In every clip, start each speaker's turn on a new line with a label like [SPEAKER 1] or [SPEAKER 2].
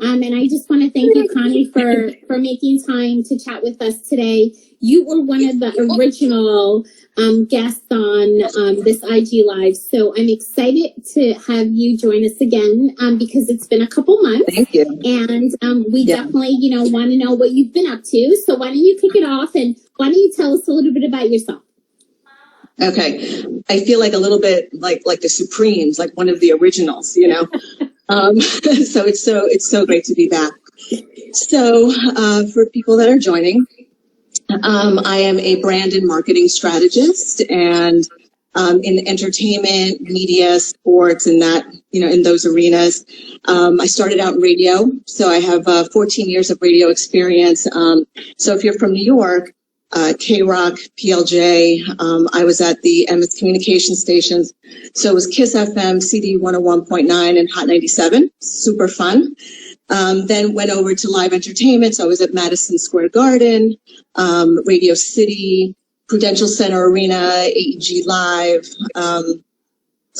[SPEAKER 1] And I just want to thank you, Connie, for making time to chat with us today. You were one of the original guests on this IG Live. So I'm excited to have you join us again because it's been a couple months.
[SPEAKER 2] Thank you.
[SPEAKER 1] And we definitely, want to know what you've been up to. So why don't you kick it off and why don't you tell us a little bit about yourself?
[SPEAKER 2] Okay. I feel like a little bit like the Supremes, like one of the originals, So it's so great to be back. So for people that are joining, I am a brand and marketing strategist and in entertainment, media, sports, and that, in those arenas. I started out in radio, so I have 14 years of radio experience. So if you're from New York, K-Rock, PLJ, I was at the MS Communication stations. So it was KISS FM, CD 101.9, and Hot 97. Super fun. Then went over to live entertainment. So I was at Madison Square Garden, Radio City, Prudential Center Arena, AEG Live.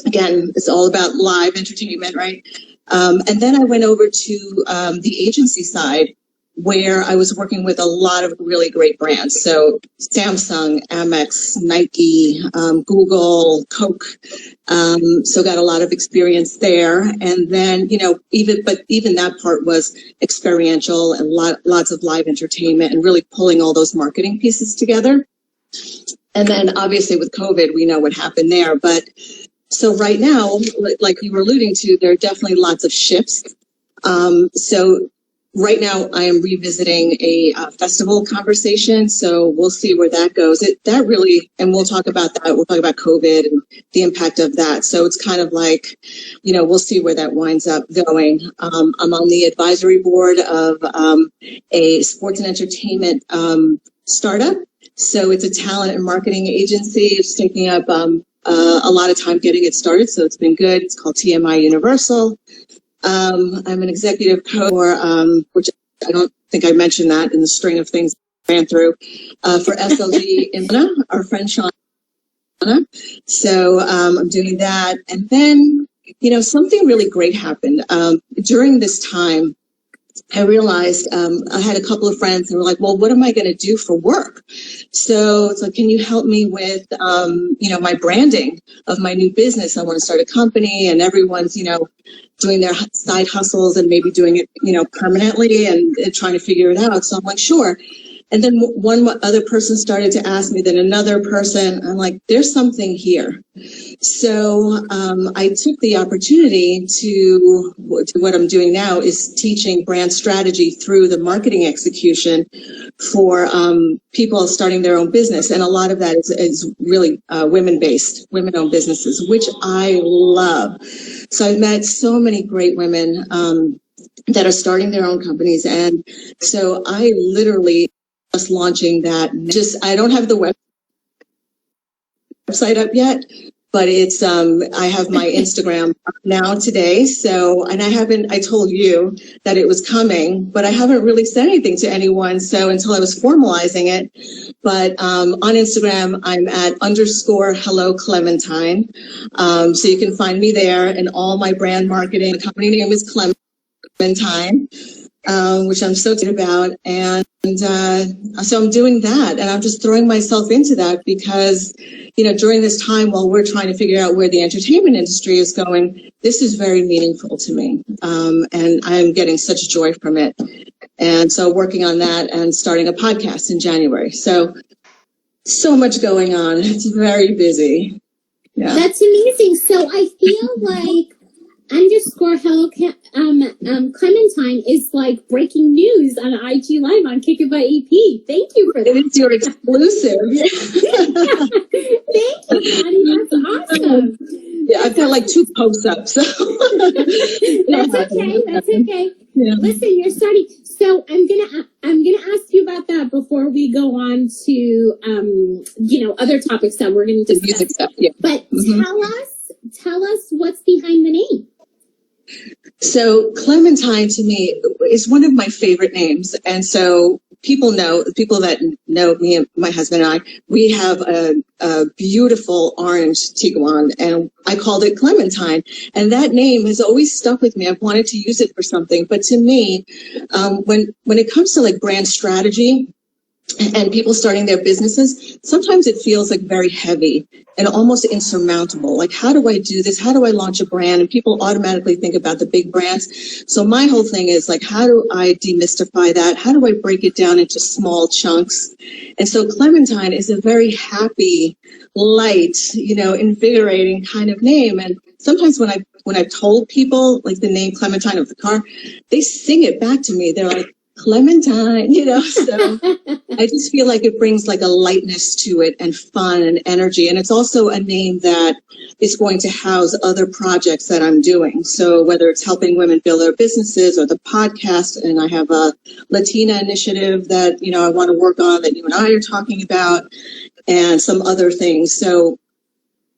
[SPEAKER 2] Again, it's all about live entertainment, right? And then I went over to the agency side, where I was working with a lot of really great brands. So Samsung, Amex, Nike, Google, Coke. So got a lot of experience there. And then, even that part was experiential and lots of live entertainment and really pulling all those marketing pieces together. And then obviously with COVID, we know what happened there. But so right now, like you were alluding to, there are definitely lots of shifts. So right now, I am revisiting a festival conversation, so we'll see where that goes. And we'll talk about that. We'll talk about COVID and the impact of that. So it's kind of like, we'll see where that winds up going. I'm on the advisory board of a sports and entertainment startup. So it's a talent and marketing agency. It's taking up a lot of time getting it started, so it's been good. It's called TMI Universal. I'm an executive coach for, which I don't think I mentioned that in the string of things I ran through, for SLG Imna, our friend Shauna. So I'm doing that. And then, something really great happened. During this time, I realized I had a couple of friends who were like, well, what am I going to do for work? So it's like, can you help me with, my branding of my new business? I want to start a company, and everyone's, doing their side hustles and maybe doing it, permanently and trying to figure it out. So I'm like, sure. And then one other person started to ask me, then another person. I'm like, there's something here. So I took the opportunity to what I'm doing now is teaching brand strategy through the marketing execution for people starting their own business. And a lot of that is really women-based, women-owned businesses, which I love. So I've met so many great women that are starting their own companies. And so I literally just launching that. I don't have the website up yet, but it's I have my Instagram up now today. So, and I told you that it was coming, but I haven't really said anything to anyone. So until I was formalizing it, but on Instagram, I'm at _Hello Clementine. So you can find me there, and all my brand marketing. The company name is Clementine, which I'm so excited about. And so I'm doing that, and I'm just throwing myself into that because, during this time while we're trying to figure out where the entertainment industry is going, this is very meaningful to me. And I'm getting such joy from it. And so working on that and starting a podcast in January. So much going on. It's very busy. Yeah.
[SPEAKER 1] That's amazing. So I feel like _Hello Clementine is like breaking news on IG Live on Kick It by EP. Thank you for that.
[SPEAKER 2] It is your exclusive.
[SPEAKER 1] Thank you, Connie. That's awesome.
[SPEAKER 2] Yeah, I've got like 2 posts up. So.
[SPEAKER 1] That's okay. That's okay.
[SPEAKER 2] Yeah.
[SPEAKER 1] Listen, you're starting. So I'm gonna ask you about that before we go on to other topics that we're gonna discuss.
[SPEAKER 2] The music stuff, yeah.
[SPEAKER 1] But tell us what's behind the name.
[SPEAKER 2] So Clementine to me is one of my favorite names. And so people that know me and my husband and I, we have a beautiful orange tiguan, and I called it Clementine. And that name has always stuck with me. I've wanted to use it for something. But to me, when it comes to like brand strategy and people starting their businesses, sometimes it feels like very heavy and almost insurmountable. Like, how do I do this? How do I launch a brand? And people automatically think about the big brands. So my whole thing is like, how do I demystify that? How do I break it down into small chunks? And so Clementine is a very happy, light, invigorating kind of name. And sometimes when I've told people like the name Clementine of the car, they sing it back to me. They're like, Clementine, so I just feel like it brings like a lightness to it and fun and energy. And it's also a name that is going to house other projects that I'm doing. So whether it's helping women build their businesses or the podcast, and I have a Latina initiative that, I want to work on that you and I are talking about, and some other things. So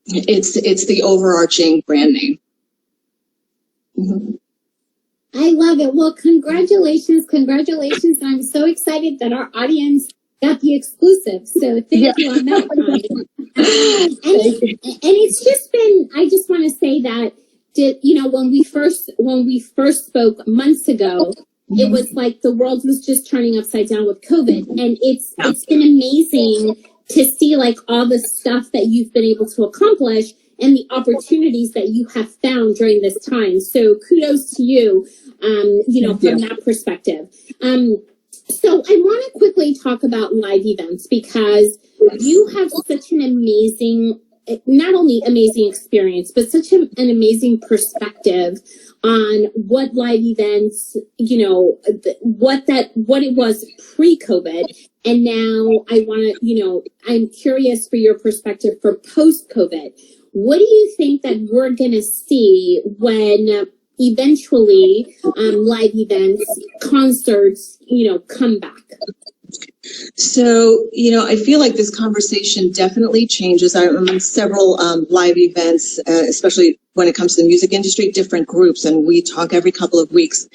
[SPEAKER 2] it's the overarching brand name. Mm-hmm.
[SPEAKER 1] I love it. Well, congratulations. I'm so excited that our audience got the exclusive. So thank you on that, Connie. And it's just been, I just want to say that, when we first spoke months ago, it was like the world was just turning upside down with COVID. And it's been amazing to see like all the stuff that you've been able to accomplish and the opportunities that you have found during this time. So kudos to you, from that perspective. So I want to quickly talk about live events, because you have such an amazing, not only amazing experience, but such an amazing perspective on what live events, what it was pre-COVID. And now I want to, I'm curious for your perspective for post-COVID. What do you think that we're going to see when eventually live events, concerts, come back?
[SPEAKER 2] So, I feel like this conversation definitely changes. I'm in several live events, especially when it comes to the music industry, different groups, and we talk every couple of weeks.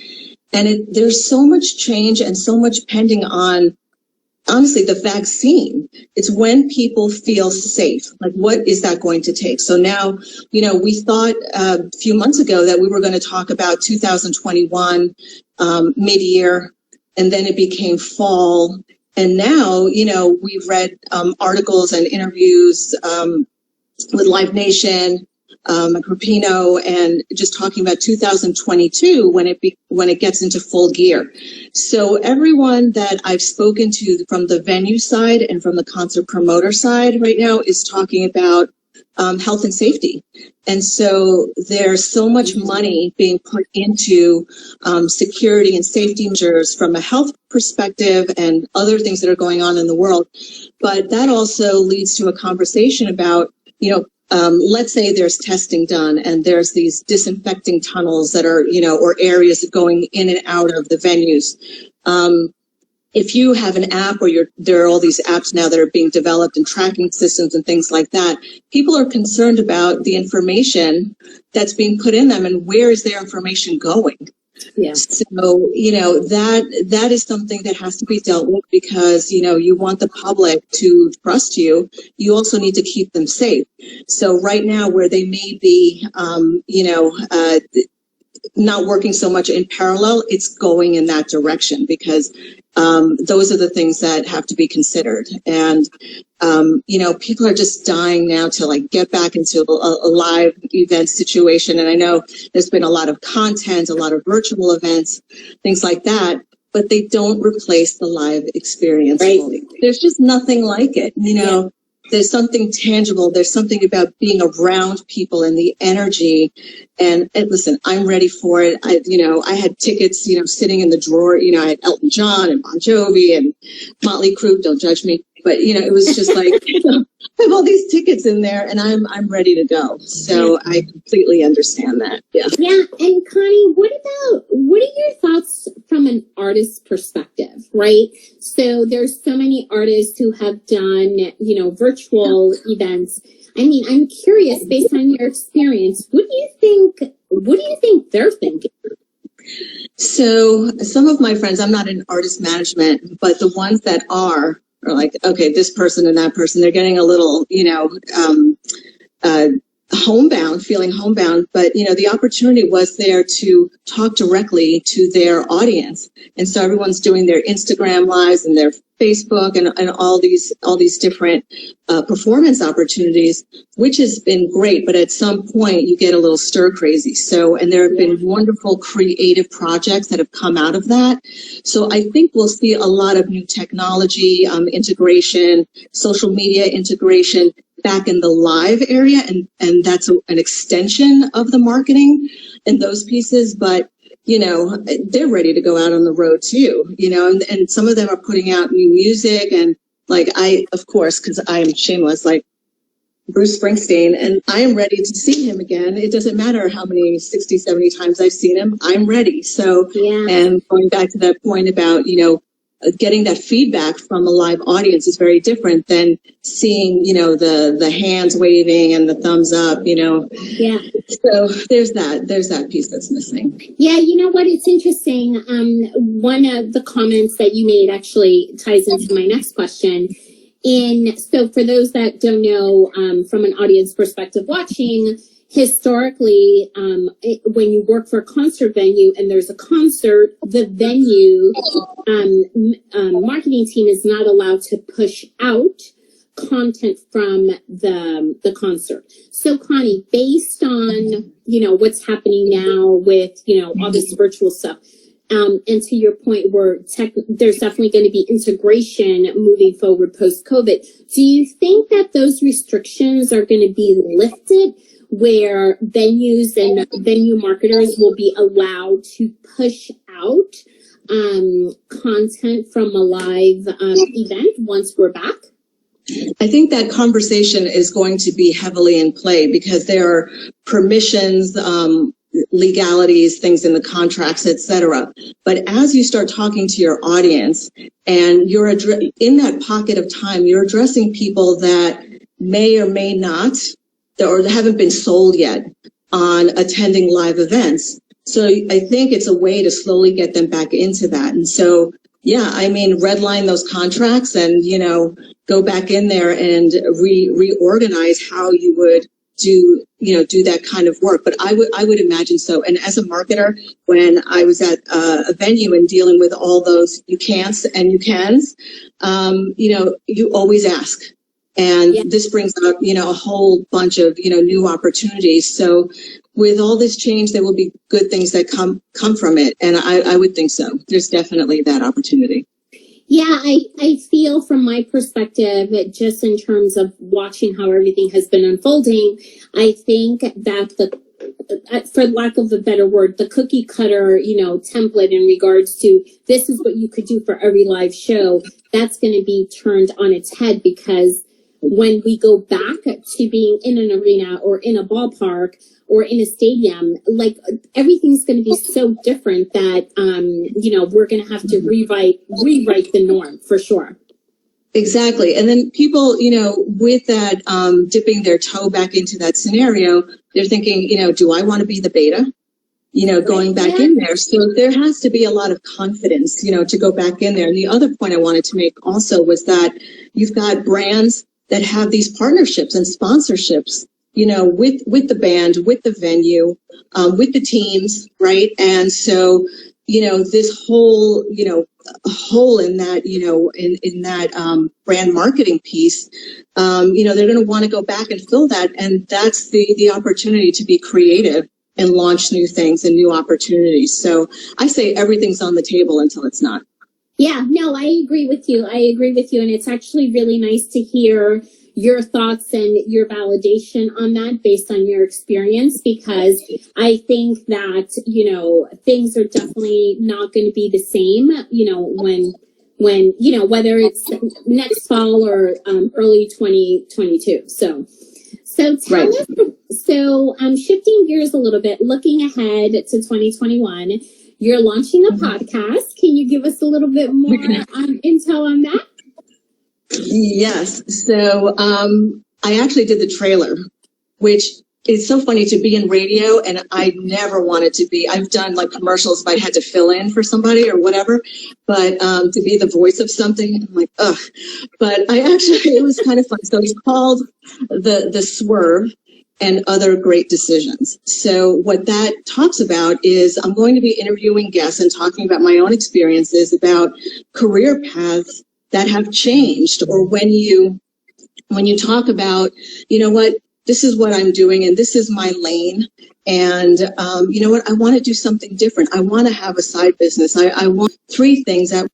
[SPEAKER 2] And there's so much change and so much pending on, honestly, the vaccine. It's when people feel safe. Like, what is that going to take? So now, we thought a few months ago that we were going to talk about 2021 mid-year, and then it became fall. And now, we've read articles and interviews with Live Nation, Gruppino, and just talking about 2022 when it gets into full gear. So everyone that I've spoken to from the venue side and from the concert promoter side right now is talking about health and safety. And so there's so much money being put into security and safety measures from a health perspective and other things that are going on in the world. But that also leads to a conversation about, let's say there's testing done and there's these disinfecting tunnels that are, or areas going in and out of the venues. If you have an app, or there are all these apps now that are being developed and tracking systems and things like that, people are concerned about the information that's being put in them and where is their information going. Yeah. So, that is something that has to be dealt with, because, you want the public to trust you. You also need to keep them safe. So right now, where they may be, not working so much in parallel, it's going in that direction, because those are the things that have to be considered. And, people are just dying now to like get back into a live event situation. And I know there's been a lot of content, a lot of virtual events, things like that, but they don't replace the live experience. Right. There's just nothing like it, Yeah. There's something tangible. There's something about being around people and the energy. And listen, I'm ready for it. I had tickets, sitting in the drawer. I had Elton John and Bon Jovi and Motley Crue. Don't judge me. But, it was just like, I have all these tickets in there and I'm ready to go. So I completely understand that. Yeah.
[SPEAKER 1] Yeah. And Connie, what are your thoughts from an artist's perspective, right? So there's so many artists who have done, virtual events. I mean, I'm curious, based on your experience, what do you think they're thinking?
[SPEAKER 2] So some of my friends, I'm not in artist management, but the ones that are like, okay, this person and that person, they're getting a little, homebound, feeling homebound. But, the opportunity was there to talk directly to their audience. And so everyone's doing their Instagram lives and their Facebook and all these different performance opportunities, which has been great. But at some point you get a little stir crazy. So, and there have been wonderful creative projects that have come out of that. So I think we'll see a lot of new technology, integration, social media integration back in the live area. And that's an extension of the marketing and those pieces. But they're ready to go out on the road too, and some of them are putting out new music. And like, of course, because I'm shameless, like Bruce Springsteen, and I am ready to see him again. It doesn't matter how many 60, 70 times I've seen him, I'm ready. So, and going back to that point about, getting that feedback from a live audience is very different than seeing, the hands waving and the thumbs up,
[SPEAKER 1] Yeah.
[SPEAKER 2] So there's that piece that's missing.
[SPEAKER 1] Yeah, you know what? It's interesting. One of the comments that you made actually ties into my next question. So for those that don't know, from an audience perspective watching, historically, when you work for a concert venue and there's a concert, the venue marketing team is not allowed to push out content from the concert. So Connie, based on what's happening now with all this virtual stuff, and to your point, there's definitely going to be integration moving forward post-COVID. Do you think that those restrictions are going to be lifted, where venues and venue marketers will be allowed to push out content from a live event once we're back?
[SPEAKER 2] I think that conversation is going to be heavily in play because there are permissions, legalities, things in the contracts, etc. But as you start talking to your audience and you're in that pocket of time, you're addressing people that may or may not, or haven't been sold yet on attending live events. So I think it's a way to slowly get them back into that. And so, redline those contracts and, go back in there and reorganize how you would do that kind of work. But I would imagine so. And as a marketer, when I was at a venue and dealing with all those you can'ts and you cans, you always ask. And this brings up, a whole bunch of, new opportunities. So with all this change, there will be good things that come from it. And I would think so. There's definitely that opportunity.
[SPEAKER 1] Yeah, I feel from my perspective, just in terms of watching how everything has been unfolding, I think that for lack of a better word, the cookie cutter, template in regards to this is what you could do for every live show, that's going to be turned on its head, because when we go back to being in an arena or in a ballpark or in a stadium, like everything's going to be so different that, we're going to have to rewrite the norm for sure.
[SPEAKER 2] Exactly. And then people, with that, dipping their toe back into that scenario, they're thinking, do I want to be the beta? Going back in there. So there has to be a lot of confidence, to go back in there. And the other point I wanted to make also was that you've got brands that have these partnerships and sponsorships, with the band, with the venue, with the teams, right? And so, this whole, hole in that, in that brand marketing piece, they're going to want to go back and fill that. And that's the opportunity to be creative and launch new things and new opportunities. So I say everything's on the table until it's not.
[SPEAKER 1] Yeah, no, I agree with you. And it's actually really nice to hear your thoughts and your validation on that based on your experience, because I think that, things are definitely not going to be the same, when, whether it's next fall or early 2022. So tell us, shifting gears a little bit, looking ahead to 2021, you're launching a podcast. Can you give us a little bit more intel on that?
[SPEAKER 2] Yes. So I actually did the trailer, which it's so funny to be in radio, and I never wanted to be. I've done like commercials if I had to fill in for somebody or whatever, but to be the voice of something, I'm like, ugh. But it was kind of fun. So it's called the Swerve and Other Great Decisions. So what that talks about is I'm going to be interviewing guests and talking about my own experiences about career paths that have changed, or when you talk about, you know what, this is what I'm doing and this is my lane. And, you know what, I want to do something different. I want to have a side business. I want 3 things at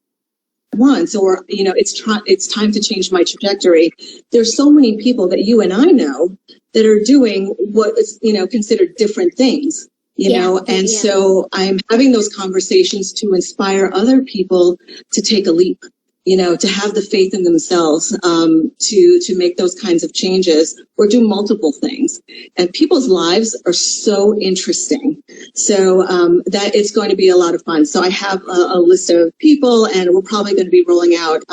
[SPEAKER 2] once, or, you know, it's time to change my trajectory. There's so many people that you and I know that are doing what is, you know, considered different things, you know, and so I'm having those conversations to inspire other people to take a leap. You know, to have the faith in themselves, to make those kinds of changes or do multiple things. And people's lives are so interesting. So that it's going to be a lot of fun. So I have a list of people, and we're probably going to be rolling out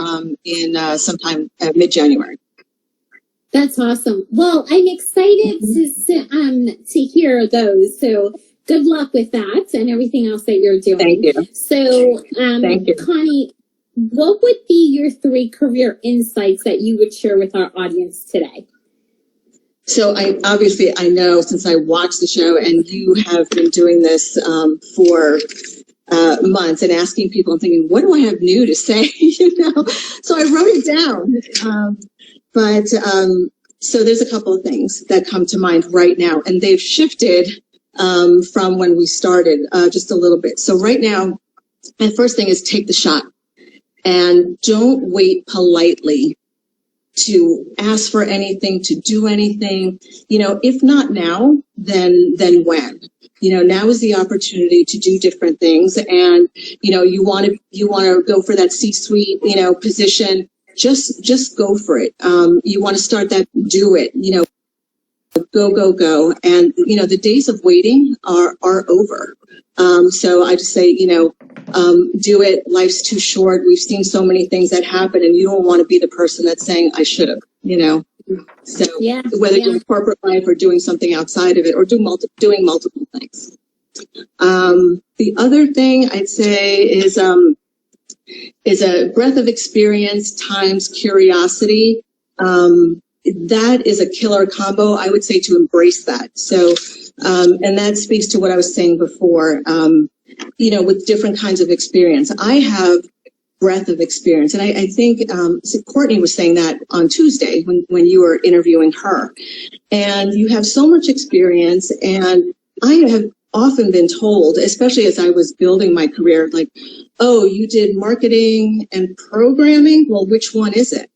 [SPEAKER 2] in sometime mid-January.
[SPEAKER 1] That's awesome. Well, I'm excited to hear those. So good luck with that and everything else that you're doing.
[SPEAKER 2] Thank you.
[SPEAKER 1] So,
[SPEAKER 2] Thank you.
[SPEAKER 1] Connie, what would be your 3 career insights that you would share with our audience today?
[SPEAKER 2] So I know, since I watched the show, and you have been doing this for months and asking people and thinking, what do I have new to say? You know, so I wrote it down. So there's a couple of things that come to mind right now, and they've shifted from when we started just a little bit. So right now, the first thing is take the shot. And don't wait politely to ask for anything, to do anything. You know, if not now, then when? You know, now is the opportunity to do different things. And, you know, you want to go for that C-suite, you know, position. Just go for it. You want to start that, do it. You know, go. And, you know, the days of waiting are over. So I just say, you know, do it. Life's too short. We've seen so many things that happen, and you don't want to be the person that's saying, I should have, you know. So whether you're in corporate life or doing something outside of it, or doing multiple things. The other thing I'd say is a breadth of experience times curiosity. That is a killer combo. I would say to embrace that. So, and that speaks to what I was saying before, you know, with different kinds of experience. I have breadth of experience. And I think Courtney was saying that on Tuesday when you were interviewing her. And you have so much experience. And I have often been told, especially as I was building my career, like, oh, you did marketing and programming? Well, which one is it?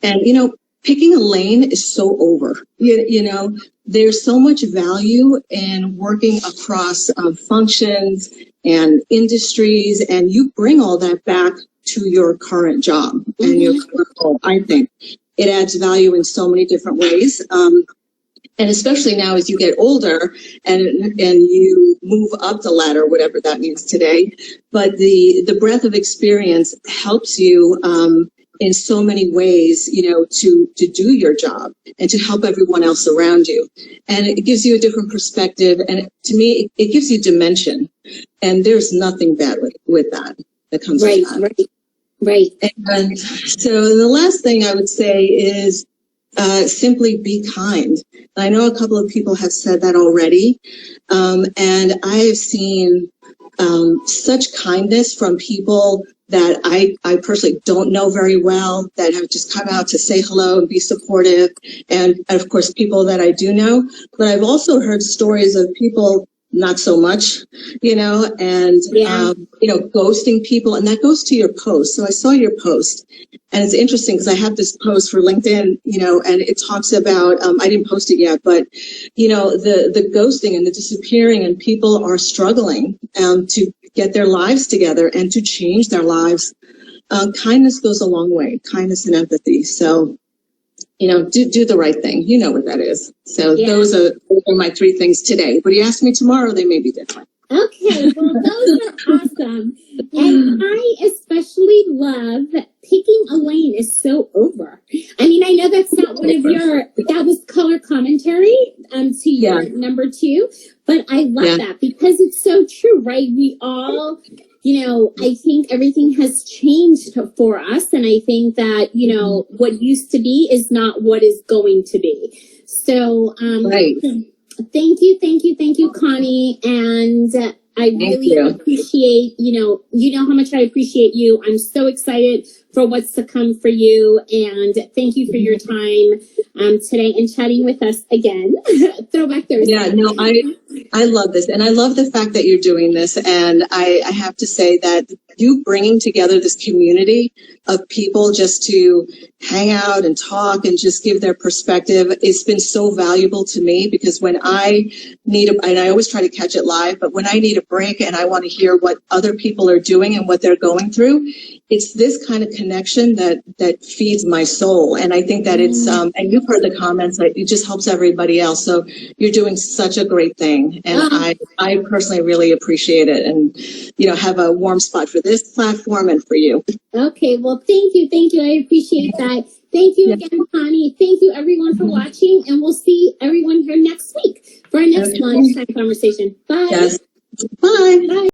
[SPEAKER 2] And, you know, picking a lane is so over. You know, there's so much value in working across functions and industries, and you bring all that back to your current job and your current role. I think it adds value in so many different ways. And especially now as you get older and you move up the ladder, whatever that means today. But the breadth of experience helps you in so many ways, you know, to do your job and to help everyone else around you. And it gives you a different perspective. And to me, it gives you dimension. And there's nothing bad with that comes with that.
[SPEAKER 1] Right.
[SPEAKER 2] And so the last thing I would say is simply be kind. I know a couple of people have said that already. And I have seen such kindness from people that I personally don't know very well, that have just come out to say hello and be supportive. And of course, people that I do know. But I've also heard stories of people not so much, you know, and, you know, ghosting people. And that goes to your post. So I saw your post. And it's interesting because I have this post for LinkedIn, you know, and it talks about, I didn't post it yet, but, you know, the ghosting and the disappearing, and people are struggling to get their lives together and to change their lives. Kindness goes a long way, kindness and empathy. So, you know, do the right thing. You know what that is. So those are my 3 things today. But you ask me tomorrow, they may be different.
[SPEAKER 1] Okay, well, those are awesome. And I especially love that picking a lane is so over. I mean, I know that's not one of that was color commentary to your number 2, but I love that because it's so true, right? We all, I think everything has changed for us. And I think that, what used to be is not what is going to be. So, thank you, Connie. And I really appreciate, you know how much I appreciate you. I'm so excited for what's to come for you. And thank you for your time today and chatting with us again. Throwback Thursday.
[SPEAKER 2] Yeah, no, I love this. And I love the fact that you're doing this. And I have to say that you bringing together this community of people just to hang out and talk and just give their perspective, it's been so valuable to me because when I need and I always try to catch it live, but when I need a break and I want to hear what other people are doing and what they're going through, it's this kind of connection that feeds my soul. And I think that it's, and you've heard the comments, that it just helps everybody else. So you're doing such a great thing. And I personally really appreciate it and, have a warm spot for this platform and for you.
[SPEAKER 1] Okay. Well, thank you. I appreciate that. Thank you again, Connie. Thank you everyone for watching, and we'll see everyone here next week for our next lunchtime conversation. Bye.
[SPEAKER 2] Yes. Bye.
[SPEAKER 1] Bye.